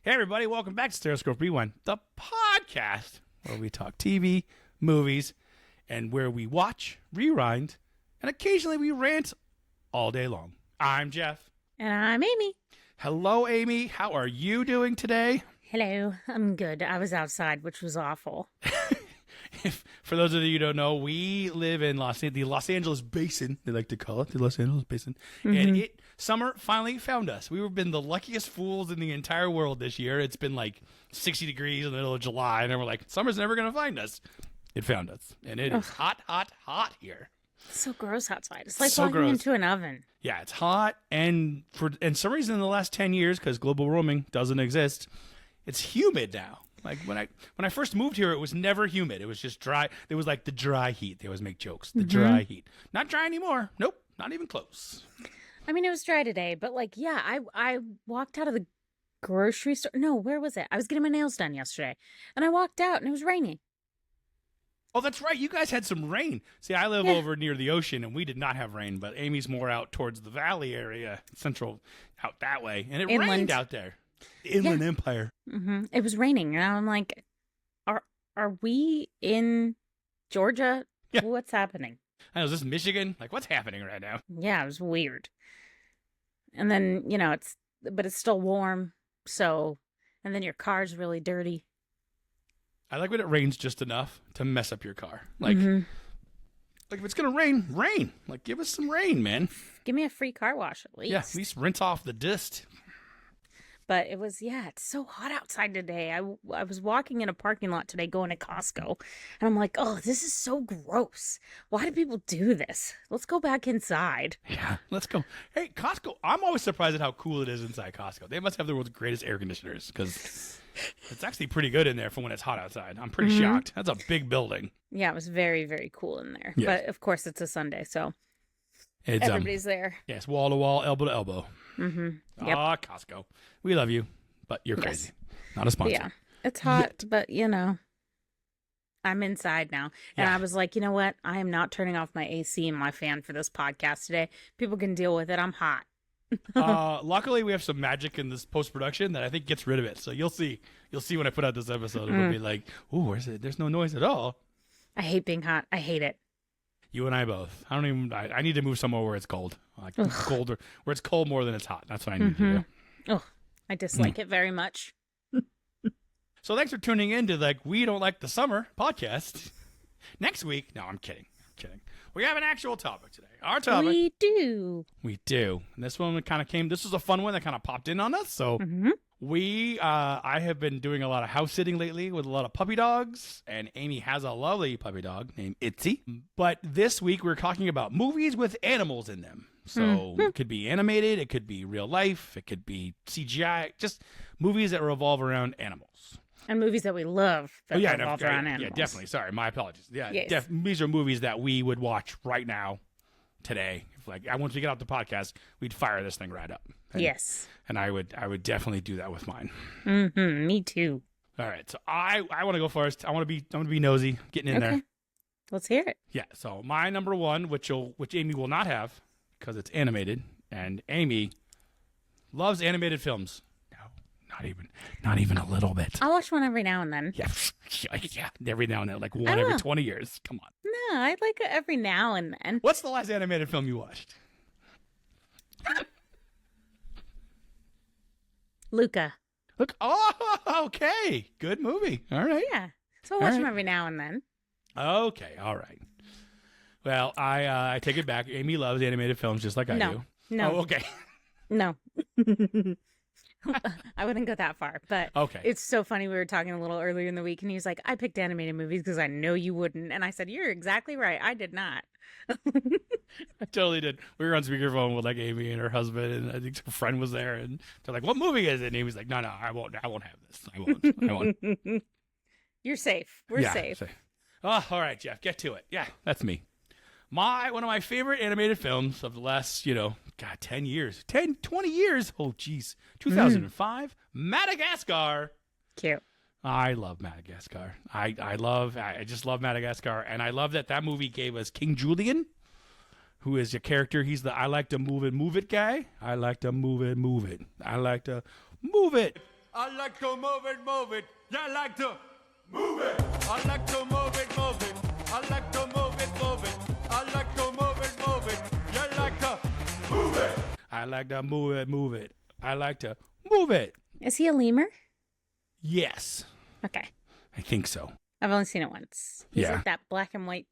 Hey, everybody, welcome back to StereoScope Rewind, the podcast where we talk TV, movies, and where we watch, rewind, and occasionally we rant all day long. I'm Jeff. And I'm Amy. Hello, Amy. How are you doing today? Hello. I'm good. I was outside, which was awful. For those of you who don't know, we live in the Los Angeles Basin, they like to call it, the Los Angeles Basin. Mm-hmm. And summer finally found us. We've been the luckiest fools in the entire world this year. It's been like 60 degrees in the middle of July, and we're like, summer's never going to find us. It found us. And it is hot, hot, hot here. It's so gross outside. It's like so walking gross. into an oven. Yeah, it's hot. And for some reason in the last 10 years, because global warming doesn't exist, it's humid now. Like when I first moved here, it was never humid. It was just dry. It was like the dry heat. They always make jokes. The dry heat. Not dry anymore. Nope. Not even close. I mean, it was dry today, but like, yeah, I walked out of the grocery store. No, where was it? I was getting my nails done yesterday, and I walked out, and it was raining. Oh, that's right. You guys had some rain. See, I live over near the ocean, and we did not have rain, but Amy's more out towards the valley area, central, out that way, and it rained out there. The Inland Empire. Mm-hmm. It was raining, and I'm like, are we in Georgia? Yeah. What's happening? I know, is this Michigan? Like, what's happening right now? Yeah, it was weird. And then, but it's still warm, so, and then your car's really dirty. I like when it rains just enough to mess up your car. Like, like if it's going to rain, rain. Like, give us some rain, man. Give me a free car wash at least. Yeah, at least rinse off the dust. But it was, it's so hot outside today. I was walking in a parking lot today going to Costco, and I'm like, oh, this is so gross. Why do people do this? Let's go back inside. Yeah, let's go. Hey, Costco, I'm always surprised at how cool it is inside Costco. They must have the world's greatest air conditioners because it's actually pretty good in there for when it's hot outside. I'm pretty shocked. That's a big building. Yeah, it was very, very cool in there. Yes. But, of course, it's a Sunday, so everybody's there. Yes, wall to wall, elbow to elbow. Mm-hmm. Yep. Costco. We love you, but you're crazy. Not a sponsor. Yeah, it's hot, but, I'm inside now. And I was like, you know what? I am not turning off my AC and my fan for this podcast today. People can deal with it. I'm hot. Luckily, we have some magic in this post-production that I think gets rid of it. So you'll see. You'll see when I put out this episode. It'll be like, ooh, where's it? There's no noise at all. I hate being hot. I hate it. You and I both. I need to move somewhere where it's cold. Like colder, where it's cold more than it's hot. That's what I need to do. Oh, I dislike it very much. So thanks for tuning in to We Don't Like the Summer podcast. Next week, no, I'm kidding. We have an actual topic today. Our topic. We do. And this one this was a fun one that kind of popped in on us. So I have been doing a lot of house sitting lately with a lot of puppy dogs, and Amy has a lovely puppy dog named Itzy. But this week we're talking about movies with animals in them. So it could be animated, it could be real life, it could be CGI, just movies that revolve around animals. And movies that we love that revolve around animals. Yeah, definitely. Sorry, my apologies. Yeah, yes. These are movies that we would watch right now, today. Once we get off the podcast, we'd fire this thing right up. Yes. And I would definitely do that with mine. Me too. All right, so I want to go first. I'm gonna be nosy, getting in there. Let's hear it. Yeah. So my number one, which Amy will not have because it's animated, and Amy loves animated films. Not even a little bit. I'll watch one every now and then. Yeah, every now and then, like one every 20 years. Come on. No, I like it every now and then. What's the last animated film you watched? Luca. Look, okay. Good movie. All right. Yeah. So I watch them every now and then. Okay. All right. Well, I take it back. Amy loves animated films just like I do. No. Oh, okay. No. I wouldn't go that far, but It's so funny. We were talking a little earlier in the week, and he was like, I picked animated movies because I know you wouldn't. And I said, you're exactly right. I did not. I totally did. We were on speakerphone with Amy and her husband, and I think her friend was there, and they're like, what movie is it? And Amy's like, no, I won't have this. I won't. You're safe. We're safe. Oh, all right, Jeff, get to it. Yeah, that's me. One of my favorite animated films of the last, 10 years. 20 years. Oh, geez. 2005. Madagascar. Cute. I love Madagascar. I just love Madagascar. And I love that movie gave us King Julian, who is a character. He's the I like to move it guy. I like to move it. I like to move it. I like to move it. Yeah, I like to move it. I like to move it. I like to move it. I like to move it. Yeah, I like to move it. I like to move it. I like to move it. Is he a lemur? Yes. Okay. I think so. I've only seen it once. He's Yeah. like that black and white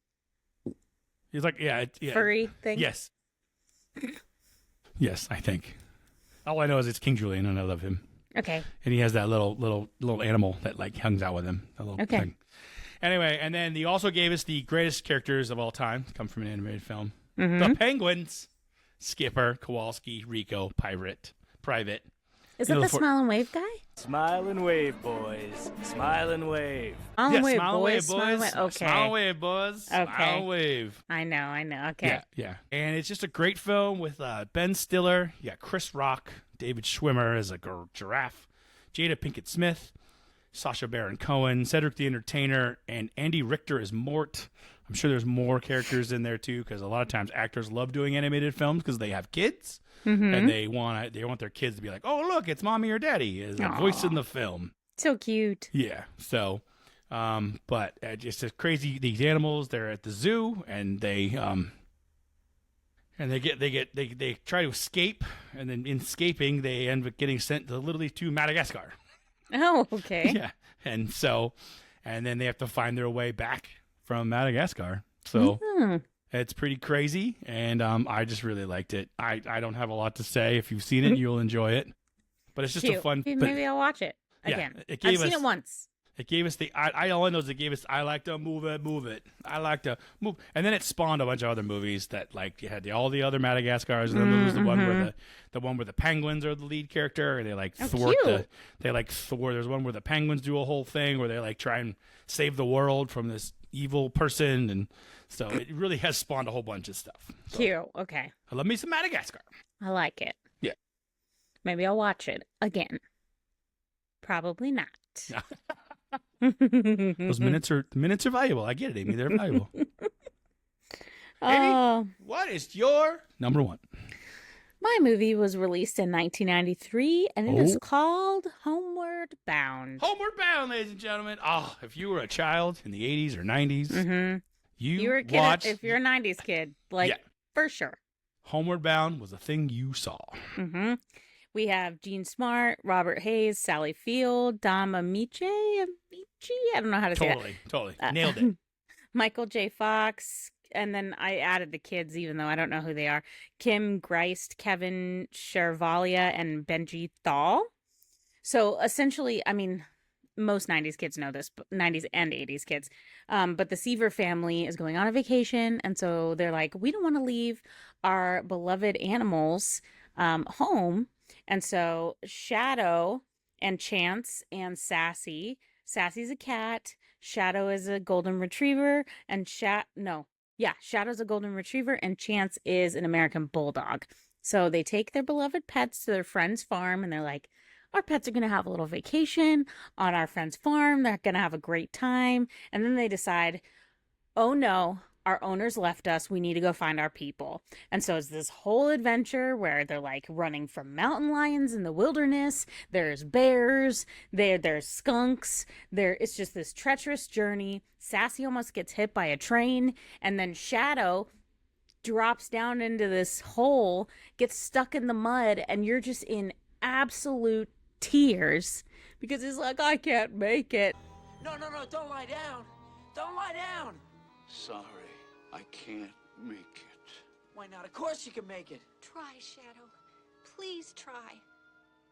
He's like, yeah. furry thing. Yes. Yes, I think. All I know is it's King Julian, and I love him. Okay. And he has that little animal that like hangs out with him. That little Okay. thing. Anyway, and then he also gave us the greatest characters of all time. Come from an animated film. Mm-hmm. The Penguins. Skipper, Kowalski, Rico, Private. Is that the Smile and Wave guy? Smile and wave, boys. Smile and wave. Smile and Wave, Smile and boys. Wave, Smile and boys. Wave. Okay. Smile and Wave, boys. Okay. Smile and Wave. I know. Okay. Yeah. And it's just a great film with Ben Stiller. You got Chris Rock, David Schwimmer as a giraffe, Jada Pinkett Smith, Sacha Baron Cohen, Cedric the Entertainer, and Andy Richter as Mort. I'm sure there's more characters in there too, because a lot of times actors love doing animated films because they have kids and they want their kids to be like, oh look, it's mommy or daddy as a voice in the film. So cute. Yeah. So, but just crazy. These animals, they're at the zoo and they try to escape, and then in escaping, they end up getting sent literally to Madagascar. Oh, okay. Yeah. And then they have to find their way back from Madagascar. So it's pretty crazy, and I just really liked it. I don't have a lot to say. If you've seen it, you'll enjoy it. But it's just Cute. a fun. Maybe I'll watch it again. I've seen it once. It gave us I all I know is it gave us I like to move it. I like to move, and then it spawned a bunch of other movies that like you had all the other Madagascars, and then there was the one where the penguins are the lead character, and they like thwart There's one where the penguins do a whole thing where they like try and save the world from this evil person, and so it really has spawned a whole bunch of stuff. So, Cute. Okay. I love me some Madagascar. I like it. Yeah. Maybe I'll watch it again. Probably not. Those minutes are valuable. I get it, Amy. They're valuable. Amy, what is your number one? My movie was released in 1993, and it is called Homeward Bound. Homeward Bound, ladies and gentlemen. Oh, if you were a child in the 80s or 90s, you were a kid. watched... If you're a 90s kid, for sure. Homeward Bound was a thing you saw. Mm-hmm. We have Gene Smart, Robert Hayes, Sally Field, Dom Amici. I don't know how to say that. Totally. Nailed it. Michael J. Fox. And then I added the kids, even though I don't know who they are. Kim Greist, Kevin Chervalia, and Benji Thal. So essentially, I mean, most 90s kids know this, 90s and 80s kids. But the Seaver family is going on a vacation. And so they're like, we don't want to leave our beloved animals home. And so Shadow and Chance and Sassy. Sassy's a cat. Shadow is a golden retriever. And Shadow's a golden retriever. And Chance is an American bulldog. So they take their beloved pets to their friend's farm. And they're like, our pets are going to have a little vacation on our friend's farm. They're going to have a great time. And then they decide, oh no, our owners left us. We need to go find our people. And so it's this whole adventure where they're like running from mountain lions in the wilderness. There's bears. There's skunks. It's just this treacherous journey. Sassy almost gets hit by a train. And then Shadow drops down into this hole, gets stuck in the mud, and you're just in absolute tears because he's like, I can't make it. No, don't lie down. Don't lie down. Sorry, I can't make it. Why not? Of course you can make it. Try, Shadow. Please try.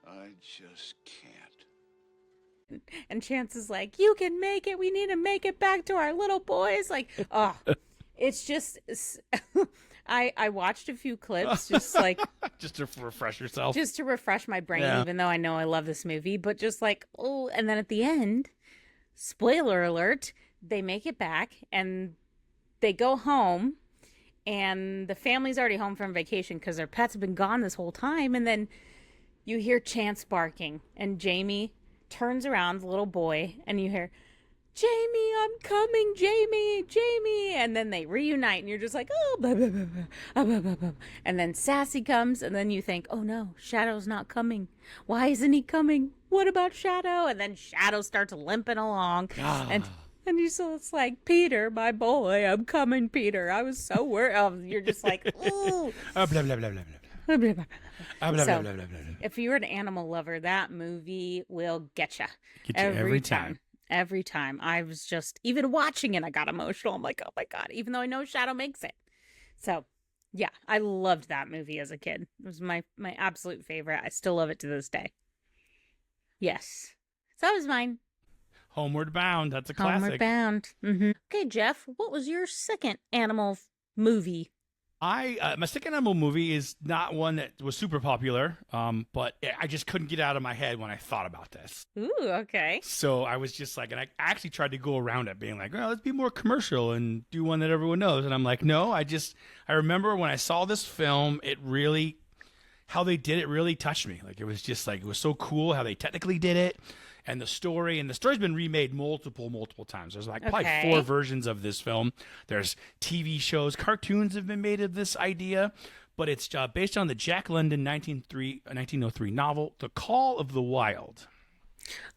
I just can't. And Chance is like, you can make it. We need to make it back to our little boys. Like, oh, it's just, I watched a few clips just like. Just to refresh yourself. Just to refresh my brain, even though I know I love this movie. But just like, oh, and then at the end, spoiler alert, they make it back and they go home. And the family's already home from vacation because their pets have been gone this whole time. And then you hear Chance barking. And Jamie turns around, the little boy, and you hear, Jamie, I'm coming, Jamie, Jamie. And then they reunite and you're just like, oh, blah, blah, blah, blah, blah, blah, blah, blah. And then Sassy comes and then you think, oh no, Shadow's not coming. Why isn't he coming? What about Shadow? And then Shadow starts limping along. And it's like, Peter, my boy, I'm coming, Peter. I was so worried. Oh, you're just like, ooh. Blah, blah, blah, blah, blah. Blah, blah, blah, Blah, blah, So, blah, blah, blah, blah. if you're an animal lover, that movie will get you. Get you every time. Every time. I was just, even watching it, I got emotional. I'm like, oh my God, even though I know Shadow makes it. So, yeah, I loved that movie as a kid. It was my absolute favorite. I still love it to this day. Yes. So that was mine. Homeward Bound. That's a classic. Homeward Bound. Okay, Jeff, what was your second animal movie? My second animal movie is not one that was super popular, but I just couldn't get out of my head when I thought about this. Ooh, okay. So I was just like, and I actually tried to go around it being like, oh, let's be more commercial and do one that everyone knows. And I'm like, no, I remember when I saw this film, how they did it really touched me. Like, it was just like, it was so cool how they technically did it. And the story's been remade multiple times. There's like probably 4 versions of this film. There's TV shows, cartoons have been made of this idea, but it's based on the Jack London 1903 novel, The Call of the Wild.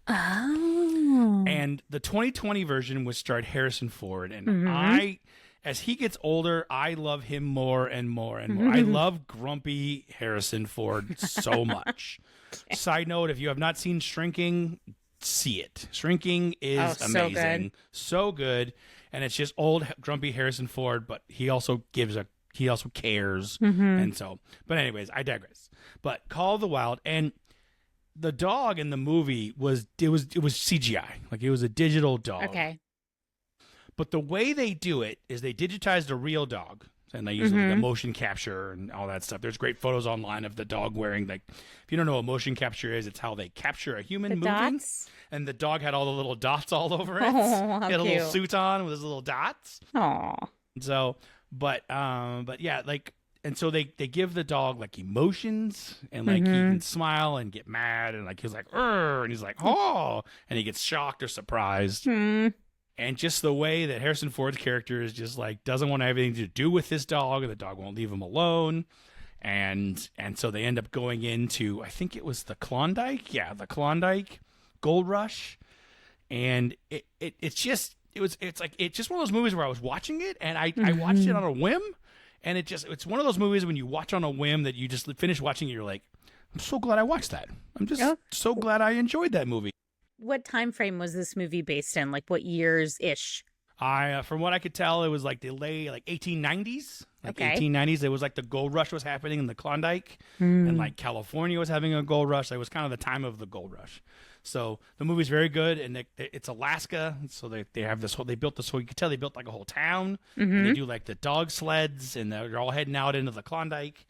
Oh. And the 2020 version was starred Harrison Ford. And as he gets older, I love him more and more and more. I love grumpy Harrison Ford so much. Side note, if you have not seen Shrinking, see it. Shrinking is amazing. So good. And it's just old grumpy Harrison Ford, but he also cares. And so, but anyways, I digress. But Call of the Wild, and the dog in the movie was CGI. Like, it was a digital dog. Okay. But the way they do it is they digitized a real dog. And they use like a motion capture and all that stuff. There's great photos online of the dog wearing, like, if you don't know what motion capture is, it's how they capture a human moving. Dots? And the dog had all the little dots all over it. Oh, how he had a little cute. suit on with his little dots. Aw. So, but yeah, like, and so they give the dog like emotions, and like he can smile and get mad, and like he's like, "Urgh," and he's like, oh, and he gets shocked or surprised. And just the way that Harrison Ford's character is just like, doesn't want to have anything to do with this dog, and the dog won't leave him alone. And so they end up going into, I think it was the Klondike. Yeah, the Klondike Gold Rush. And it's just one of those movies where I was watching it, and I watched it on a whim. And it's one of those movies when you watch on a whim that you just finish watching it, you're like, I'm so glad I watched that. I'm just so glad I enjoyed that movie. What time frame was this movie based in? Like, what years-ish? From what I could tell, it was like the late 1890s. Like 1890s, it was like the gold rush was happening in the Klondike, and like California was having a gold rush. It was kind of the time of the gold rush. So the movie's very good, and it's Alaska. So they have this whole, they built this whole, you could tell they built like a whole town. And they do like the dog sleds, and they're all heading out into the Klondike.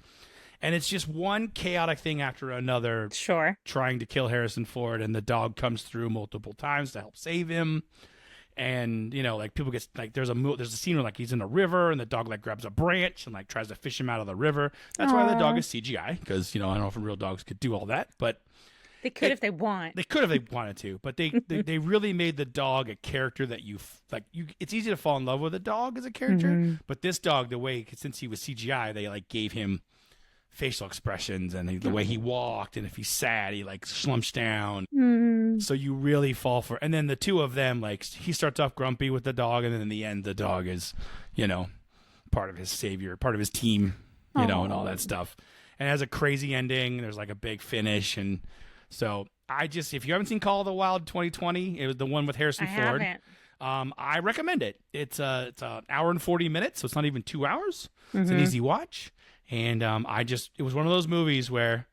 And it's just one chaotic thing after another. Sure. Trying to kill Harrison Ford, and the dog comes through multiple times to help save him. And, you know, like, people get, like, there's a scene where, like, he's in a river, and the dog, like, grabs a branch and, like, tries to fish him out of the river. That's why the dog is CGI, because, you know, I don't know if real dogs could do all that, but they could if they want. They could if they wanted to, but they really made the dog a character that it's easy to fall in love with a dog as a character, but this dog, the way, since he was CGI, they, like, gave him facial expressions and the way he walked, and if he's sad, he like slumps down. So you really fall for, and then the two of them, like, he starts off grumpy with the dog, and then in the end the dog is, you know, part of his savior, part of his team, you know, and all that stuff, and it has a crazy ending. There's like a big finish, and so if you haven't seen Call of the Wild 2020, it was the one with Harrison Ford. Haven't. I recommend it. It's an hour and 40 minutes, so it's not even 2 hours. It's an easy watch. And it was one of those movies where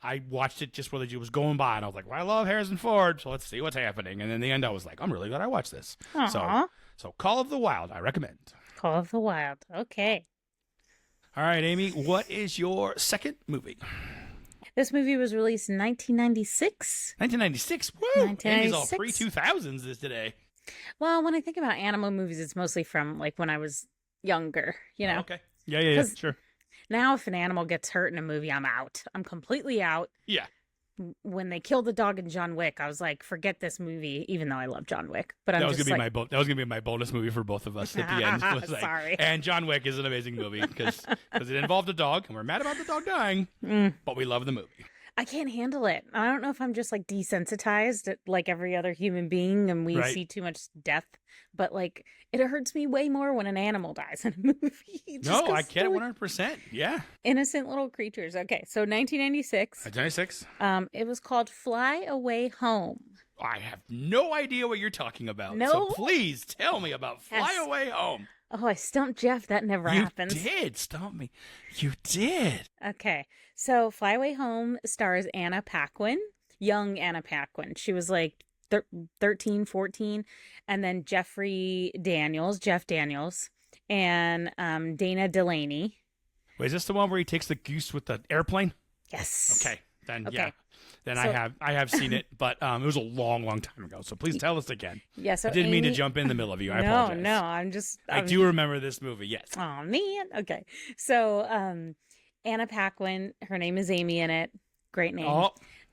I watched it just where it was going by, and I was like, well, I love Harrison Ford, so let's see what's happening. And then in the end, I was like, I'm really glad I watched this. So Call of the Wild, I recommend. Call of the Wild. Okay. All right, Amy, what is your second movie? This movie was released in 1996. 1996? Woo! 1996. Amy's all pre-2000s this today. Well, when I think about animal movies, it's mostly from, like, when I was younger, you know? Okay. Yeah, sure. Now, if an animal gets hurt in a movie, I'm out. I'm completely out. Yeah. when they killed the dog in John Wick, I was like, forget this movie, even though I love John Wick. But that was gonna be my bonus movie for both of us at the end. Was like, Sorry. And John Wick is an amazing movie because it involved a dog, and we're mad about the dog dying, but we love the movie. I can't handle it. I don't know if I'm just like desensitized like every other human being and we see too much death, but like it hurts me way more when an animal dies in a movie. No, I get it 100%. Yeah. Innocent little creatures. Okay, so 1996. 1996. It was called Fly Away Home. I have no idea what you're talking about. No? So please tell me about Fly Away Home. Oh, I stumped Jeff. That never happens. You did stump me. You did. Okay. So Fly Away Home stars Anna Paquin, young Anna Paquin. She was like 13, 14. And then Jeff Daniels, and Dana Delaney. Wait, is this the one where he takes the goose with the airplane? Yes. Okay. Then, okay. yeah. Then I have seen it, but it was a long, long time ago. So please tell us again. Yeah, so I didn't mean to jump in the middle of you. I apologize. No, I do remember this movie, yes. Oh, man. Okay. So Anna Paquin, her name is Amy in it. Great name.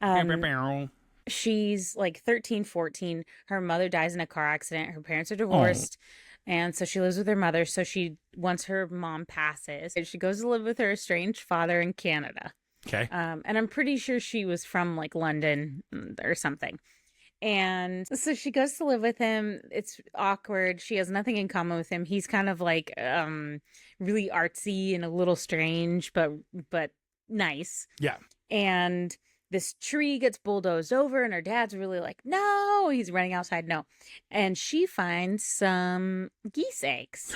Oh. She's like 13, 14. Her mother dies in a car accident. Her parents are divorced. And so she lives with her mother. So once her mom passes, she goes to live with her estranged father in Canada. Okay. And I'm pretty sure she was from like London or something. And so she goes to live with him. It's awkward. She has nothing in common with him. He's kind of like really artsy and a little strange, but nice. Yeah. And this tree gets bulldozed over and her dad's really like, no, he's running outside. No. And she finds some geese eggs.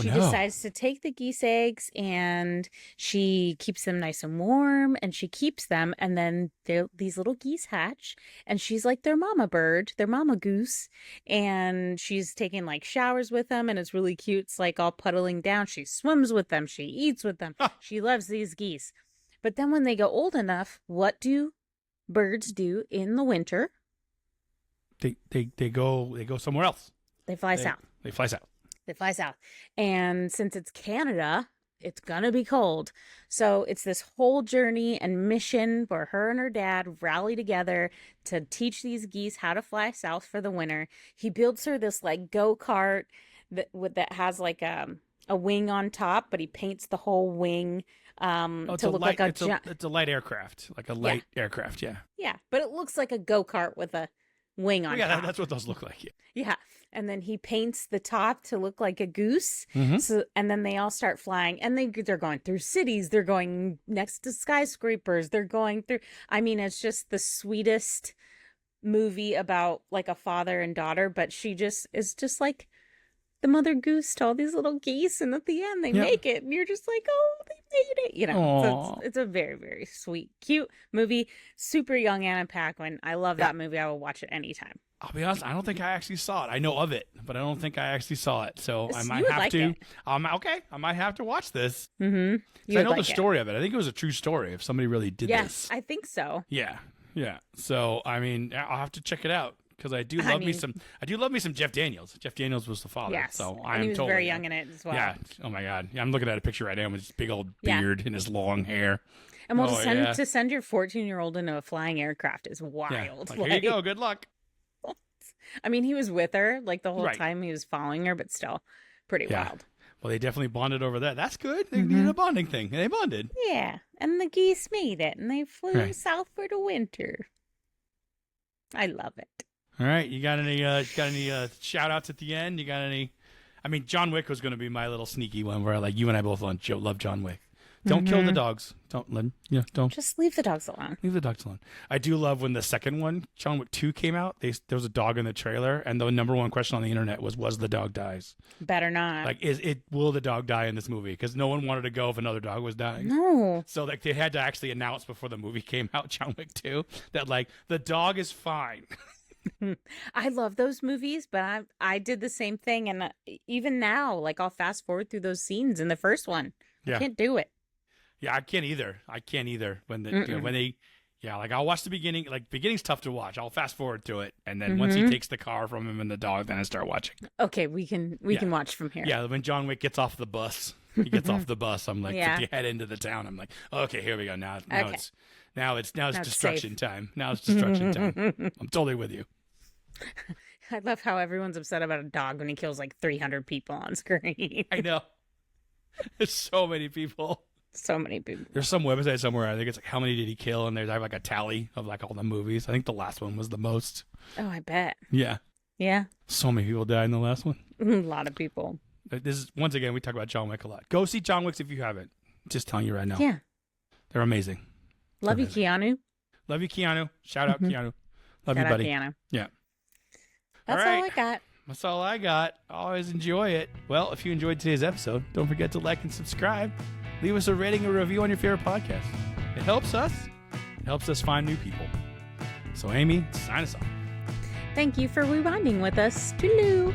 She decides to take the geese eggs and she keeps them nice and warm and she keeps them. And then these little geese hatch and she's like their mama bird, their mama goose. And she's taking like showers with them and it's really cute. It's like all puddling down. She swims with them. She eats with them. She loves these geese. But then when they go old enough, what do birds do in the winter? They go somewhere else. They fly south. They fly south. They fly south. And since it's Canada, it's going to be cold. So it's this whole journey and mission where her and her dad rally together to teach these geese how to fly south for the winter. He builds her this like go-kart that has like a wing on top, but he paints the whole wing to look like it's a light aircraft, like a light aircraft. Yeah. Yeah. But it looks like a go-kart with a wing on top. Yeah, that's what those look like. Yeah. And then he paints the top to look like a goose. Mm-hmm. So, and then they all start flying and they're going through cities. They're going next to skyscrapers. They're going through, I mean, it's just the sweetest movie about like a father and daughter, but she just is just like the mother goose to all these little geese. And at the end they make it and you're just like, oh, they made it. You know, so it's a very, very sweet, cute movie. Super young Anna Paquin. I love that movie. I will watch it anytime. I'll be honest, I don't think I actually saw it. I know of it, but I don't think I actually saw it. So I might would have like to. it. Okay, I might have to watch this. Mm-hmm. I know the story of it. I think it was a true story if somebody really did this. this. Yes, I think so. Yeah. So I mean, I'll have to check it out because I do love me some Jeff Daniels. Jeff Daniels was the father. Yes. So and he was very young in it as well. Yeah. Oh my God. Yeah, I'm looking at a picture right now with his big old beard and his long hair. And to send your 14-year-old into a flying aircraft is wild. Yeah. Here you go. Good luck. I mean, he was with her like the whole time he was following her, but still pretty wild. Well, they definitely bonded over that. That's good. They needed a bonding thing. They bonded. Yeah. And the geese made it and they flew south for the winter. I love it. All right. You got any shout outs at the end? You got any? I mean, John Wick was going to be my little sneaky one where like you and I both love John Wick. Don't kill the dogs. Don't let them, don't. Just leave the dogs alone. Leave the dogs alone. I do love when the second one, John Wick 2 came out. There was a dog in the trailer, and the number one question on the internet was the dog dies? Better not. Like, will the dog die in this movie? Because no one wanted to go if another dog was dying. No. So like they had to actually announce before the movie came out, John Wick 2, that like the dog is fine. I love those movies, but I did the same thing, and even now, like I'll fast forward through those scenes in the first one. Yeah. I can't do it. Yeah, I can't either. When they like I'll watch the beginning. Like beginning's tough to watch. I'll fast forward to it, and then once he takes the car from him and the dog, then I start watching. Okay, we can watch from here. Yeah, when John Wick gets off the bus, I'm like, if you head into the town, I'm like, okay, here we go. Now Now it's destruction safe. time. Now it's destruction time. I'm totally with you. I love how everyone's upset about a dog when he kills like 300 people on screen. I know. There's so many people. So many people. There's some website somewhere. I think it's like how many did he kill, and I have like a tally of like all the movies. I think the last one was the most. Oh, I bet. Yeah. Yeah. So many people died in the last one. A lot of people. This is once again we talk about John Wick a lot. Go see John Wick if you haven't. Just telling you right now. Yeah. They're amazing. Love you, Keanu. Love you, Keanu. Shout out, Keanu. Love Shout you, out, buddy. Keanu. Yeah. That's all I got. That's all I got. Always enjoy it. Well, if you enjoyed today's episode, don't forget to like and subscribe. Leave us a rating or review on your favorite podcast. It helps us. It helps us find new people. So, Amy, sign us off. Thank you for rewinding with us. Toodaloo.